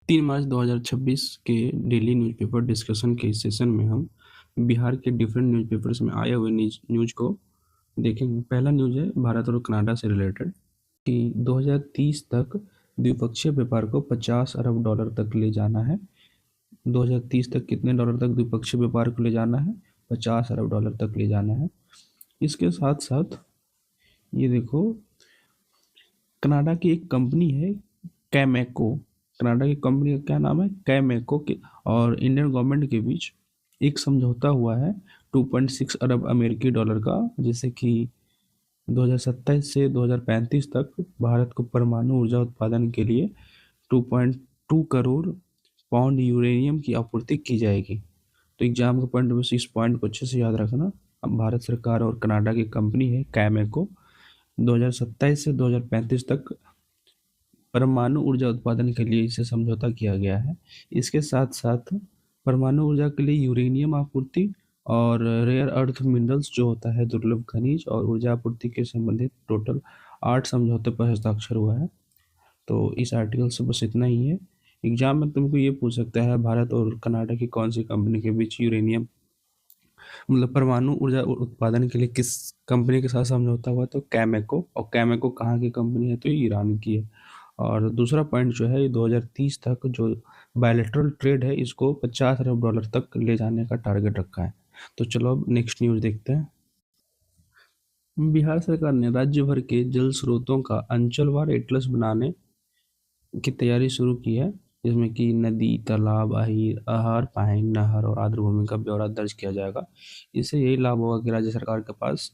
3 मार्च 2026 के daily newspaper discussion के इस सेशन में हम बिहार के डिफरेंट न्यूज़पेपर्स में आए हुए न्यूज़ को देखेंगे। पहला न्यूज़ है भारत और कनाडा से रिलेटेड कि 2030 तक द्विपक्षीय व्यापार को 50 अरब डॉलर तक ले जाना है। 2030 तक कितने डॉलर तक द्विपक्षीय व्यापार को ले जाना है? 50 अरब डॉलर तक ले जाना है। इसके साथ साथ ये देखो, कनाडा की एक कंपनी है कैमेको। कनाडा की कंपनी का क्या नाम है? कैमेको के और इंडियन गवर्नमेंट के बीच एक समझौता हुआ है 2.6 अरब अमेरिकी डॉलर का, जिससे कि 2027 से 2035 तक भारत को परमाणु ऊर्जा उत्पादन के लिए 2.2 करोड़ पाउंड यूरेनियम की आपूर्ति की जाएगी। तो एग्जाम के पॉइंट में इस पॉइंट को अच्छे से याद रखना। अब भारत सरकार और कनाडा की कंपनी है कैमेको 2027 से 2035 तक परमाणु ऊर्जा उत्पादन के लिए इसे समझौता किया गया है। इसके साथ साथ परमाणु ऊर्जा के लिए यूरेनियम आपूर्ति और रेयर अर्थ मिनरल्स जो होता है दुर्लभ खनिज और ऊर्जा आपूर्ति के संबंधित टोटल 8 समझौते पर हस्ताक्षर हुआ है। तो इस आर्टिकल से बस इतना ही है। एग्जाम में तुमको ये पूछ सकता है भारत और कनाडा की कौन सी कंपनी के बीच यूरेनियम मतलब परमाणु ऊर्जा उत्पादन के लिए किस कंपनी के साथ समझौता हुआ? तो कैमेको। और कैमेको कहाँ की कंपनी है? तो ये ईरान की है। और दूसरा पॉइंट जो है, 2030 तक जो बायलैटरल ट्रेड है इसको 50 अरब डॉलर तक ले जाने का टारगेट रखा है। तो चलो अब नेक्स्ट न्यूज़ देखते हैं। बिहार सरकार ने राज्य भर के जल स्रोतों का अंचलवार एटलस बनाने की तैयारी शुरू की है, जिसमें कि नदी, तालाब, आहर, पाइन, नहर और आर्द्रभूमि का ब्यौरा दर्ज किया जाएगा। इससे यही लाभ होगा कि राज्य सरकार के पास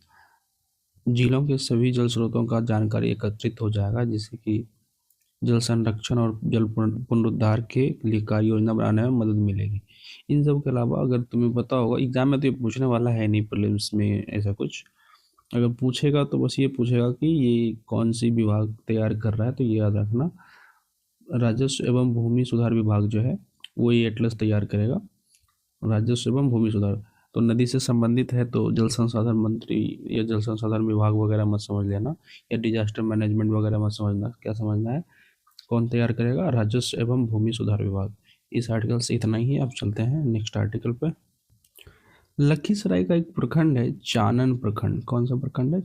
जिलों के सभी जल स्रोतों का जानकारी एकत्रित हो जाएगा, जिससे कि जल संरक्षण और जल पुनरुद्धार के लिए कार्य योजना बनाने में मदद मिलेगी। इन सब के अलावा अगर तुम्हें पता होगा, एग्जाम में तो ये पूछने वाला है नहीं प्रीलिम्स में ऐसा कुछ, अगर पूछेगा तो बस ये पूछेगा कि ये कौन सी विभाग तैयार कर रहा है, तो ये याद रखना राजस्व एवं भूमि सुधार विभाग जो है वो ये एटलस तैयार करेगा। राजस्व एवं भूमि सुधार तो नदी से संबंधित है, तो जल संसाधन मंत्री या जल संसाधन विभाग वगैरह मत समझ लेना, या डिजास्टर मैनेजमेंट वगैरह मत समझना। क्या समझना है? कौन तैयार करेगा? राजस्व एवं भूमि सुधार विभाग। इस आर्टिकल से इतना ही है। अब चलते हैं नेक्स्ट आर्टिकल पे। लखीसराय का एक प्रखंड है चानन प्रखंड। कौन सा प्रखंड है?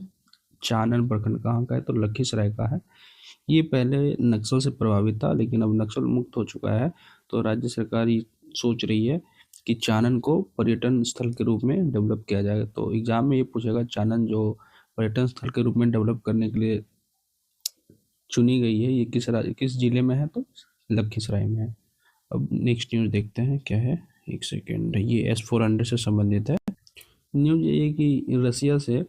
चानन प्रखंड कहाँ का है? तो लखीसराय का है। ये पहले नक्सल से प्रभावित था, लेकिन अब नक्सल मुक्त हो चुका है। तो राज्य सरकार ये सोच रही है कि चानन को पर्यटन स्थल के रूप में डेवलप किया जाएगा। तो एग्जाम में ये पूछेगा चानन जो पर्यटन स्थल के रूप में डेवलप करने के लिए चुनी गई है, ये किस जिले में है? तो लखीसराय में है। अब नेक्स्ट न्यूज़ देखते हैं क्या है। एक सेकेंड, ये S-400 से संबंधित है। न्यूज़ ये है कि रसिया से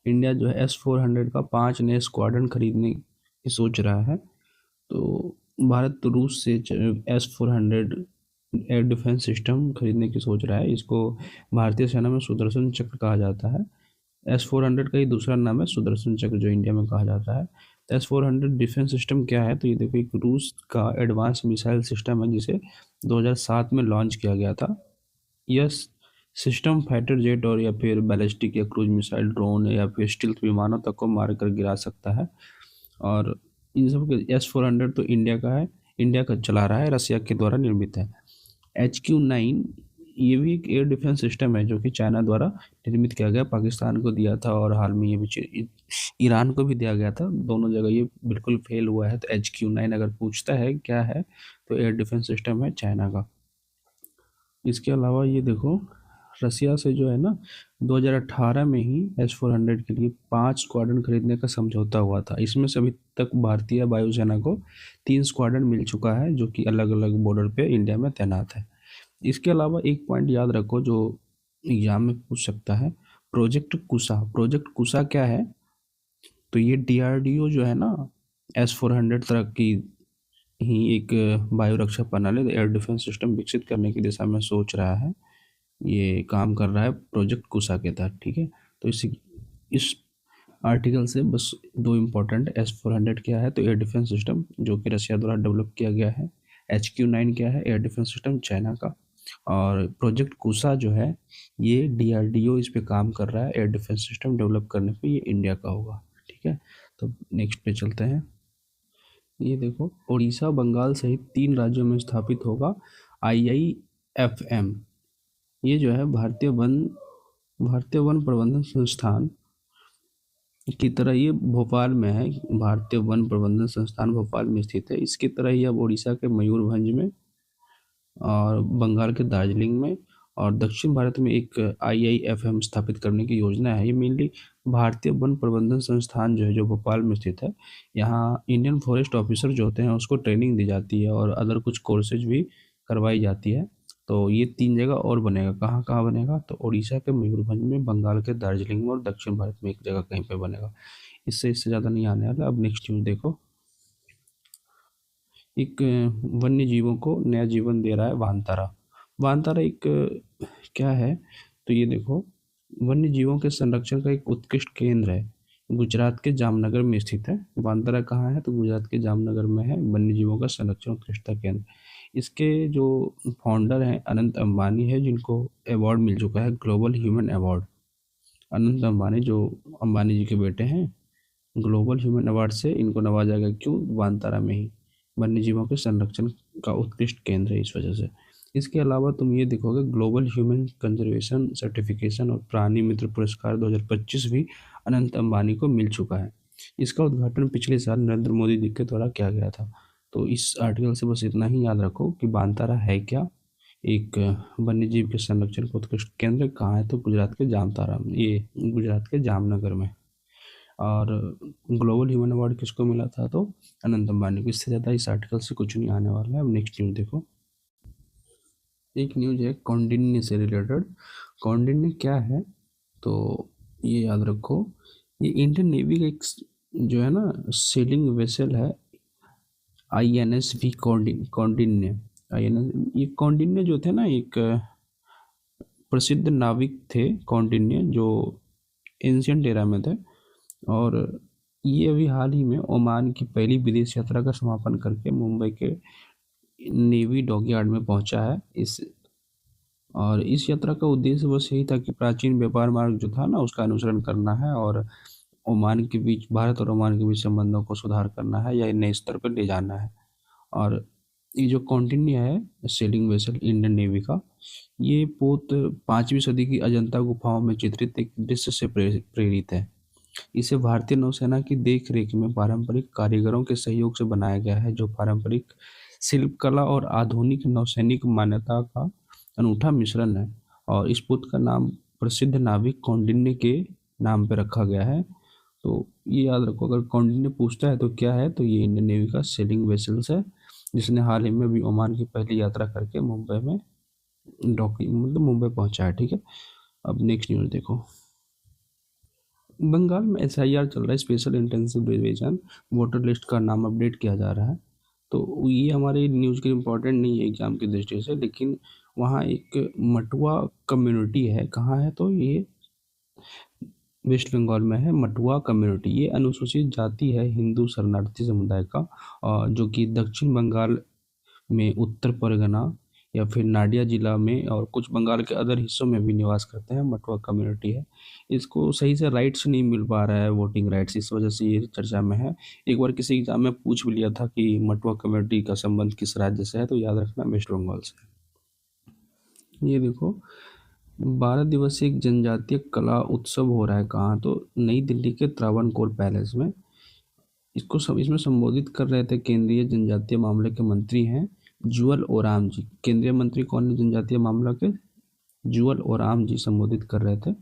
इंडिया जो है S-400 का 5 नए स्क्वाड्रन खरीदने की सोच रहा है। तो भारत तो रूस से S-400 एयर डिफेंस सिस्टम खरीदने की सोच रहा है। इसको भारतीय सेना में सुदर्शन चक्र कहा जाता है। S-400 का ही दूसरा नाम है सुदर्शन चक्र, जो इंडिया में कहा जाता है। S-400 डिफेंस सिस्टम क्या है? तो ये देखो, एक रूस का एडवांस मिसाइल सिस्टम है जिसे 2007 में लॉन्च किया गया था। यह सिस्टम फाइटर जेट और या फिर बैलिस्टिक या क्रूज मिसाइल, ड्रोन या फिर स्टील्थ विमानों तक को मार कर गिरा सकता है। और इन सब के S-400 तो इंडिया का है, इंडिया का चला रहा है, रसिया के द्वारा निर्मित है। HQ-9 ये भी एक एयर डिफेंस सिस्टम है जो कि चाइना द्वारा निर्मित किया गया, पाकिस्तान को दिया था और हाल में ये भी ईरान को भी दिया गया था। दोनों जगह ये बिल्कुल फेल हुआ है। तो HQ-9 अगर पूछता है क्या है, तो एयर डिफेंस सिस्टम है चाइना का। इसके अलावा ये देखो, रसिया से जो है ना 2018 में ही S-400 के लिए 5 स्क्वाड्रन खरीदने का समझौता हुआ था। इसमें से अभी तक भारतीय वायुसेना को 3 स्क्वाड्रन मिल चुका है, जो कि अलग अलग बॉर्डर पे इंडिया में तैनात है। इसके अलावा एक पॉइंट याद रखो जो एग्जाम में पूछ सकता है, प्रोजेक्ट कुशा। प्रोजेक्ट कुशा क्या है? तो ये DRDO जो है ना S-400 तरह की ही एक वायु रक्षा प्रणाली, एयर डिफेंस सिस्टम विकसित करने की दिशा में सोच रहा है। ये काम कर रहा है प्रोजेक्ट कुशा के तहत, ठीक है। तो इस आर्टिकल से बस 2 इम्पोर्टेंट, S-400 क्या है? तो एयर डिफेंस सिस्टम जो कि रशिया द्वारा डेवलप किया गया है। HQ-9 क्या है? एयर डिफेंस सिस्टम चाइना का। और प्रोजेक्ट कुशा जो है ये DRDO इस पे काम कर रहा है, एयर डिफेंस सिस्टम डेवलप करने पे, ये इंडिया का होगा, ठीक है। तो नेक्स्ट पे चलते हैं। ये देखो, उड़ीसा बंगाल सहित 3 राज्यों में स्थापित होगा IIFM। ये जो है भारतीय वन प्रबंधन संस्थान की तरह ये भोपाल में है। भारतीय वन प्रबंधन संस्थान भोपाल में स्थित है। इसकी तरह ही अब उड़ीसा के मयूरभंज में और बंगाल के दार्जिलिंग में और दक्षिण भारत में एक IIFM स्थापित करने की योजना है। ये मेनली भारतीय वन प्रबंधन संस्थान जो है, जो भोपाल में स्थित है, यहाँ इंडियन फॉरेस्ट ऑफिसर जो होते हैं उसको ट्रेनिंग दी जाती है और अदर कुछ कोर्सेज भी करवाई जाती है। तो ये 3 जगह और बनेगा। कहाँ कहाँ बनेगा? तो उड़ीसा के मयूरभंज में, बंगाल के दार्जिलिंग में और दक्षिण भारत में एक जगह कहीं पे बनेगा। इससे ज़्यादा नहीं आने वाला। अब नेक्स्ट न्यूज़ देखो। एक वन्य जीवों को नया जीवन दे रहा है वानतारा। वानतारा एक क्या है? तो ये देखो, वन्य जीवों के संरक्षण का एक उत्कृष्ट केंद्र है। गुजरात के जामनगर में स्थित है। वानतारा कहाँ है? तो गुजरात के जामनगर में है वन्य जीवों का संरक्षण उत्कृष्टता केंद्र। इसके जो फाउंडर हैं अनंत अंबानी है, जिनको अवार्ड मिल चुका है, global human award. Anant Ambani जो अंबानी जी के बेटे हैं, ग्लोबल ह्यूमन अवार्ड से इनको नवाजा गया। क्यों? वानतारा में ही वन्य जीवों के संरक्षण का उत्कृष्ट केंद्र है, इस वजह से। इसके अलावा तुम ये देखोगे, ग्लोबल ह्यूमन कंजर्वेशन सर्टिफिकेशन और प्राणी मित्र पुरस्कार 2025 भी अनंत अंबानी को मिल चुका है। इसका उद्घाटन पिछले साल नरेंद्र मोदी जी के द्वारा किया गया था। तो इस आर्टिकल से बस इतना ही याद रखो कि वानतारा है क्या। एक वन्य जीव के संरक्षण का उत्कृष्ट केंद्र कहाँ है? तो गुजरात के जामतारा में, ये गुजरात के जामनगर में। और ग्लोबल ह्यूमन अवार्ड किसको मिला था? तो अनंत अंबानी को। इससे ज़्यादा इस आर्टिकल से कुछ नहीं आने वाला है। अब नेक्स्ट न्यूज़ देखो। एक न्यूज़ है कौंडिन्य से रिलेटेड। कौंडिन्य क्या है? तो ये याद रखो, ये इंडियन नेवी का एक जो है ना सेलिंग वेसल है, INSV कौंडिन्य। ये कौंडिन्य जो थे ना, एक प्रसिद्ध नाविक थे कौंडिन्य, जो एंशियंट एरा में थे। और ये अभी हाल ही में ओमान की पहली विदेश यात्रा का समापन करके मुंबई के नेवी डॉकयार्ड में पहुंचा है। इस यात्रा का उद्देश्य बस यही था कि प्राचीन व्यापार मार्ग जो था ना, उसका अनुसरण करना है और ओमान के बीच, भारत और ओमान के बीच संबंधों को सुधार करना है या नए स्तर पर ले जाना है। और ये जो कौंडिन्य है सेलिंग वेसल इंडियन नेवी का, ये पोत 5वीं सदी की अजंता गुफाओं में चित्रित एक दृश्य से प्रेरित है। इसे भारतीय नौसेना की देख रेख में पारंपरिक कारीगरों के सहयोग से बनाया गया है, जो पारंपरिक शिल्पकला और आधुनिक नौसैनिक मान्यता का अनूठा मिश्रण है। और इस पुत का नाम प्रसिद्ध नाविक कौंडिन्य के नाम पर रखा गया है। तो ये याद रखो, अगर कौंडिन्य पूछता है तो क्या है, तो ये इंडियन नेवी का सेलिंग वेसल्स है, जिसने हाल ही में भी ओमान की पहली यात्रा करके मुंबई में मतलब मुंबई पहुंचा है। ठीक है, अब नेक्स्ट न्यूज़ देखो। बंगाल में SIR चल रहा है, special intensive revision. Voter list का नाम अपडेट किया जा रहा है। तो ये हमारे न्यूज़ के इम्पोर्टेंट नहीं है एग्जाम की दृष्टि से, लेकिन वहाँ एक मटुआ कम्युनिटी है। कहाँ है? तो ये वेस्ट बंगाल में है मटुआ कम्युनिटी। ये अनुसूचित जाति है हिंदू शरणार्थी समुदाय का, जो कि दक्षिण बंगाल में उत्तर परगना या फिर नाडिया जिला में और कुछ बंगाल के अदर हिस्सों में भी निवास करते हैं। मटुआ कम्युनिटी है। इसको सही से राइट्स नहीं मिल पा रहा है, वोटिंग राइट्स, इस वजह से ये चर्चा में है। एक बार किसी एग्जाम में पूछ भी लिया था कि मटुआ कम्युनिटी का संबंध किस राज्य से है, तो याद रखना वेस्ट बंगाल से है। ये देखो, 12 दिवसीय एक जनजातीय कला उत्सव हो रहा है। कहाँ? तो नई दिल्ली के त्रावणकोर पैलेस में। इसमें संबोधित कर रहे थे केंद्रीय जनजातीय मामले के मंत्री हैं जुअल ओराम जी। केंद्रीय मंत्री कौन है जनजातीय मामला के? जुअल ओराम जी संबोधित कर रहे थे।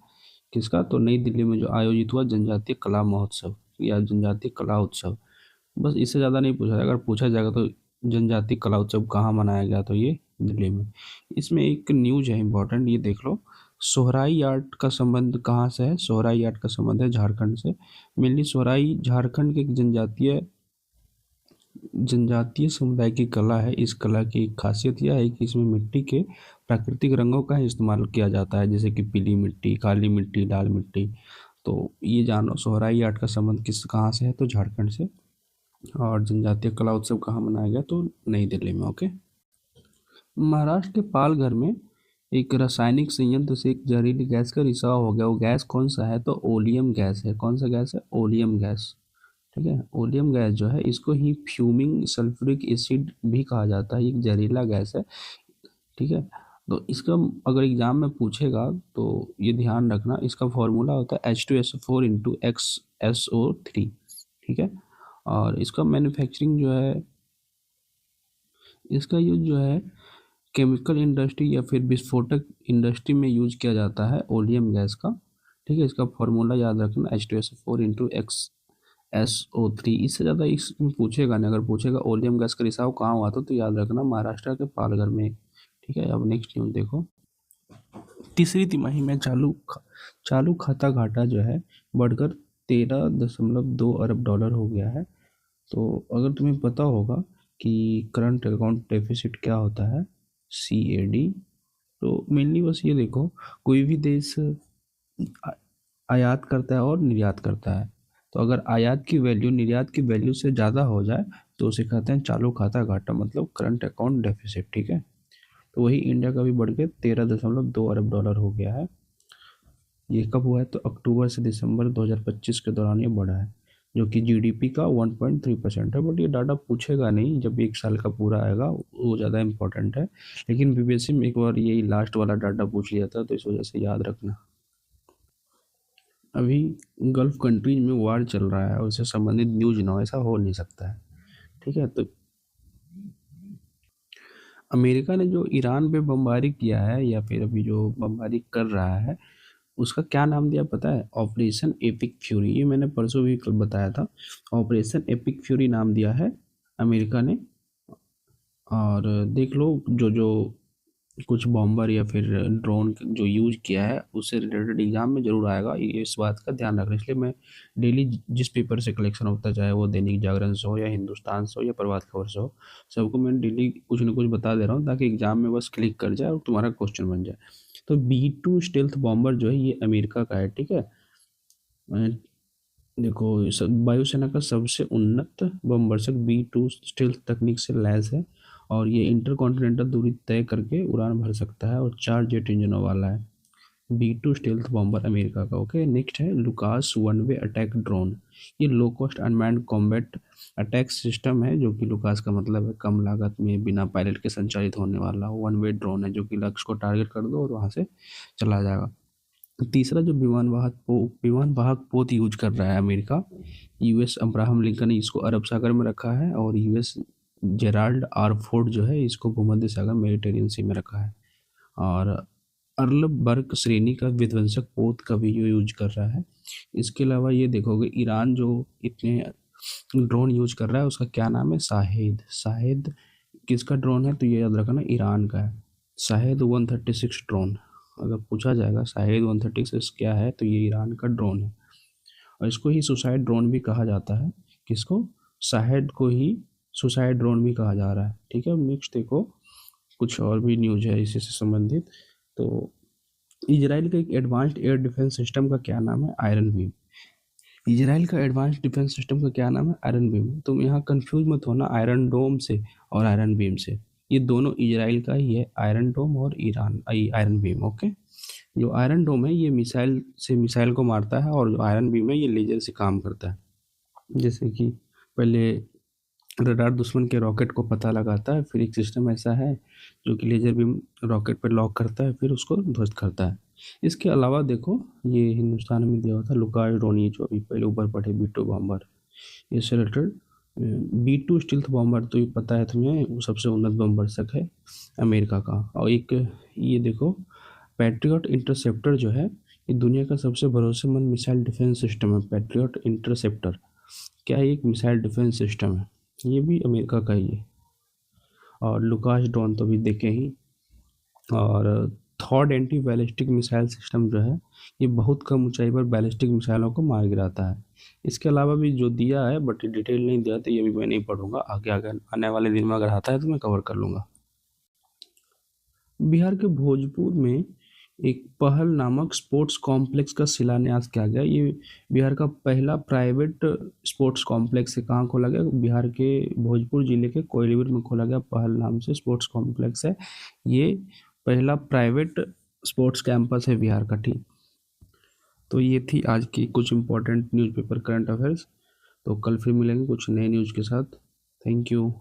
किसका? तो नई दिल्ली में जो आयोजित हुआ जनजातीय कला महोत्सव या जनजातीय कला उत्सव। बस इससे ज़्यादा नहीं पूछा जाएगा। अगर पूछा जाएगा तो जनजातीय कला उत्सव कहाँ मनाया गया, तो ये दिल्ली में। इसमें एक न्यूज है इंपॉर्टेंट, ये देख लो। सोहराई आर्ट का संबंध कहाँ से है? सोहराई आर्ट का संबंध है झारखंड से। मेनली सोहराई झारखंड के एक जनजातीय समुदाय की कला है। इस कला की खासियत यह है कि इसमें मिट्टी के प्राकृतिक रंगों का ही इस्तेमाल किया जाता है, जैसे कि पीली मिट्टी, काली मिट्टी, लाल मिट्टी। तो ये जानो, सोहराई आर्ट का संबंध कहाँ से है? तो झारखंड से। और जनजातीय कला उत्सव कहाँ मनाया गया? तो नई दिल्ली में। ओके। महाराष्ट्र के पालघर में एक रासायनिक संयंत्र से एक जहरीली गैस का रिसाव हो गया। वो गैस कौन सा है? तो ओलियम गैस है। कौन सा गैस है? Oleum gas. ठीक है। ओलियम गैस जो है इसको ही फ्यूमिंग सल्फ्यूरिक एसिड भी कहा जाता है, एक जहरीला गैस है। ठीक है। तो इसका अगर एग्जाम में पूछेगा तो ये ध्यान रखना, इसका फॉर्मूला होता है H2SO4 इंटू XSO3। ठीक है। और इसका मैन्युफैक्चरिंग जो है, इसका यूज जो है केमिकल इंडस्ट्री या फिर विस्फोटक इंडस्ट्री में यूज किया जाता है ओलियम गैस का। ठीक है। इसका फॉर्मूला याद रखना H2SO4 इंटू XSO3। इससे ज़्यादा इसमें पूछेगा नहीं। अगर पूछेगा ओलियम गैस का रिसाव कहाँ हुआ था तो याद रखना महाराष्ट्र के पालघर में। ठीक है। अब नेक्स्ट न्यूज़ देखो। तीसरी तिमाही में चालू खाता घाटा जो है बढ़कर 13.2 अरब डॉलर हो गया है। तो अगर तुम्हें पता होगा कि करंट अकाउंट डेफिसिट क्या होता है, CAD, तो मेनली बस ये देखो, कोई भी देश आयात करता है और निर्यात करता है, तो अगर आयात की वैल्यू निर्यात की वैल्यू से ज़्यादा हो जाए तो उसे कहते हैं चालू खाता घाटा, मतलब करंट अकाउंट डेफिसिट। ठीक है। तो वही इंडिया का भी बढ़ के 13.2 अरब डॉलर हो गया है। ये कब हुआ है तो अक्टूबर से दिसंबर 2025 के दौरान ये बढ़ा है, जो कि GDP का 1.3% है। बट ये डाटा पूछेगा नहीं, जब एक साल का पूरा आएगा वो ज़्यादा इंपॉर्टेंट है। लेकिन बीबीएससी में एक बार यही लास्ट वाला डाटा पूछ लिया था, तो इस वजह से याद रखना। अभी गल्फ कंट्रीज में वार चल रहा है और उससे संबंधित न्यूज ना हो, ऐसा हो नहीं सकता है। ठीक है। तो अमेरिका ने जो ईरान पे बमबारी किया है या फिर अभी जो बमबारी कर रहा है, उसका क्या नाम दिया पता है? Operation epic fury. ये मैंने परसों भी कल बताया था। ऑपरेशन एपिक फ्यूरी नाम दिया है अमेरिका ने। और देख लो जो जो कुछ बॉम्बर या फिर ड्रोन जो यूज किया है उससे रिलेटेड एग्जाम में जरूर आएगा, ये इस बात का ध्यान रखना। इसलिए मैं डेली जिस पेपर से कलेक्शन होता है, चाहे वो दैनिक जागरण से हो या हिंदुस्तान से हो या प्रभात खबर से हो, सबको मैं डेली कुछ ना कुछ बता दे रहा हूँ ताकि एग्जाम में बस क्लिक कर जाए और तुम्हारा क्वेश्चन बन जाए। तो B2 स्टेल्थ बॉम्बर जो है ये अमेरिका का है। ठीक है। देखो वायुसेना का सबसे उन्नत बमवर्षक B2 स्टेल्थ तकनीक से लैस है और ये इंटरकॉन्टिनेंटल दूरी तय करके उड़ान भर सकता है और 4 जेट इंजनों वाला है। B2 स्टेल्थ बॉम्बर अमेरिका का। ओके। नेक्स्ट है LUCAS one way attack drone. ये low cost unmanned combat attack system है, जो कि लुकास का मतलब है कम लागत में बिना पायलट के संचालित होने वाला वन वे ड्रोन है, जो कि लक्ष्य को टारगेट कर दो और वहाँ से चला जाएगा। तीसरा जो विमान वाहक पोत यूज कर रहा है अमेरिका, US अब्राहम लिंकन ने इसको अरब सागर में रखा है और US जेराल्ड आर फोर्ड जो है इसको भूमध्य सागर मेडिटेरियन सी में रखा है। और अर्लबर्ग श्रेणी का विध्वंसक पोत का भी यूज कर रहा है। इसके अलावा ये देखोगे ईरान जो इतने ड्रोन यूज कर रहा है उसका क्या नाम है? शाहेद। शाहेद किसका ड्रोन है? तो ये याद रखना ईरान का है। Shahed 136 drone. अगर पूछा जाएगा शाहेद 136 क्या है तो ये ईरान का ड्रोन है और इसको ही सुसाइड ड्रोन भी कहा जाता है। किसको? शाहेद को ही सुसाइड ड्रोन भी कहा जा रहा है। ठीक है। नेक्स्ट देखो, कुछ और भी न्यूज है इसी से संबंधित। तो इजराइल का एक एडवांस्ड एयर डिफेंस सिस्टम का क्या नाम है? Iron beam. इजराइल का एडवांस डिफेंस सिस्टम का क्या नाम है? Iron beam. तुम यहाँ कंफ्यूज मत होना आयरन डोम से और आयरन बीम से, ये दोनों इजराइल का ही है, आयरन डोम और आयरन बीम। ओके। जो आयरन डोम है ये मिसाइल से मिसाइल को मारता है और जो आयरन बीम है ये लेजर से काम करता है। जैसे कि पहले रडार दुश्मन के रॉकेट को पता लगाता है, फिर एक सिस्टम ऐसा है जो कि लेजर बीम रॉकेट पर लॉक करता है, फिर उसको ध्वस्त करता है। इसके अलावा देखो ये हिंदुस्तान में दिया हुआ था लुकास ड्रोन, जो अभी पहले ऊपर पढ़े B2 बॉम्बर, ये से रिलेटेड। B2 स्टील्थ बॉम्बर तो ये पता है तुम्हें, वो सबसे उन्नत बमवर्षक है अमेरिका का। और एक ये देखो पैट्रियट इंटरसेप्टर जो है ये दुनिया का सबसे भरोसेमंद मिसाइल डिफेंस सिस्टम है। पैट्रियट इंटरसेप्टर क्या है? एक मिसाइल डिफेंस सिस्टम है, ये भी अमेरिका का ही है। और लुकास ड्रोन तो भी देखे ही। और थॉड एंटी बैलिस्टिक मिसाइल सिस्टम जो है ये बहुत कम ऊंचाई पर बैलिस्टिक मिसाइलों को मार गिराता है। इसके अलावा भी जो दिया है बट डिटेल नहीं दिया, तो ये भी मैं नहीं पढ़ूंगा, आगे आगे आने वाले दिन में अगर आता है तो मैं कवर कर लूँगा। बिहार के भोजपुर में एक पहल नामक स्पोर्ट्स कॉम्प्लेक्स का शिलान्यास किया गया। ये बिहार का पहला प्राइवेट स्पोर्ट्स कॉम्प्लेक्स है। कहाँ खोला गया? बिहार के भोजपुर जिले के कोइलीपुर में खोला गया, पहल नाम से स्पोर्ट्स कॉम्प्लेक्स है। ये पहला प्राइवेट स्पोर्ट्स कैंपस है बिहार का। ठीक। तो ये थी आज की कुछ इंपॉर्टेंट न्यूज़पेपर करंट अफेयर्स। तो कल फिर मिलेंगे कुछ नए न्यूज़ के साथ। Thank you.